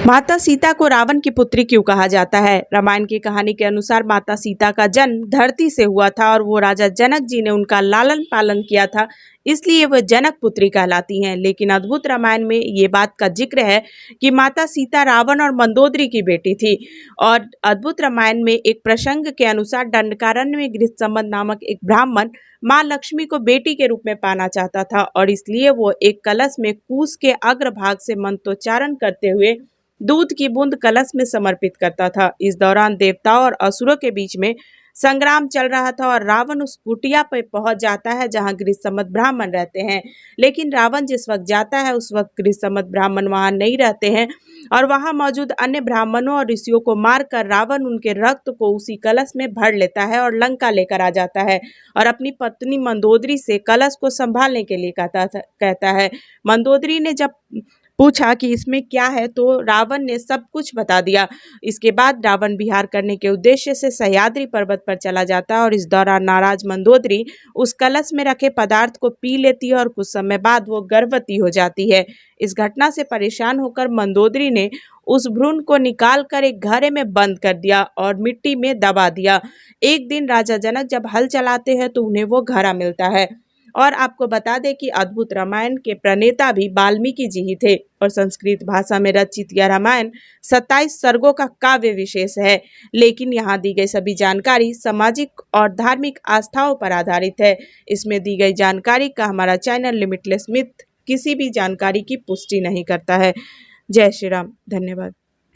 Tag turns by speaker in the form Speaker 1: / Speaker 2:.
Speaker 1: माता सीता को रावण की पुत्री क्यों कहा जाता है? रामायण की कहानी के अनुसार माता सीता का जन्म धरती से हुआ था और वो राजा जनक जी ने उनका लालन पालन किया था, इसलिए वह जनक पुत्री कहलाती हैं। लेकिन अद्भुत रामायण में ये बात का जिक्र है कि माता सीता रावण और मंदोदरी की बेटी थी। और अद्भुत रामायण में एक प्रसंग के अनुसार दंडकारण्य में गृहसंबंध नामक एक ब्राह्मण माँ लक्ष्मी को बेटी के रूप में पाना चाहता था और इसलिए वो एक कलश में कूश के अग्रभाग से मंत्रोच्चारण करते हुए दूध की बूंद कलश में समर्पित करता था। इस दौरान देवताओं और असुरों के बीच में संग्राम चल रहा था और रावण उस कुटिया पर पहुंच जाता है जहां गृहसम्मत ब्राह्मण रहते हैं। लेकिन रावण जिस वक्त जाता है उस वक्त गृहसम्मत ब्राह्मण वहां नहीं रहते हैं और वहां मौजूद अन्य ब्राह्मणों और ऋषियों को मारकर रावण उनके रक्त को उसी कलश में भर लेता है और लंका लेकर आ जाता है और अपनी पत्नी मंदोदरी से कलश को संभालने के लिए कहता है। मंदोदरी ने जब पूछा कि इसमें क्या है तो रावण ने सब कुछ बता दिया। इसके बाद रावण विहार करने के उद्देश्य से सह्याद्री पर्वत पर चला जाता है और इस दौरान नाराज मंदोदरी उस कलश में रखे पदार्थ को पी लेती है और कुछ समय बाद वो गर्भवती हो जाती है। इस घटना से परेशान होकर मंदोदरी ने उस भ्रूण को निकालकर एक घड़े में बंद कर दिया और मिट्टी में दबा दिया। एक दिन राजा जनक जब हल चलाते हैं तो उन्हें वो घड़ा मिलता है। और आपको बता दें कि अद्भुत रामायण के प्रणेता भी वाल्मीकि जी ही थे और संस्कृत भाषा में रचित यह रामायण 27 सर्गों का काव्य विशेष है। लेकिन यहाँ दी गई सभी जानकारी सामाजिक और धार्मिक आस्थाओं पर आधारित है। इसमें दी गई जानकारी का हमारा चैनल लिमिटलेस मिथ किसी भी जानकारी की पुष्टि नहीं करता है। जय श्री राम। धन्यवाद।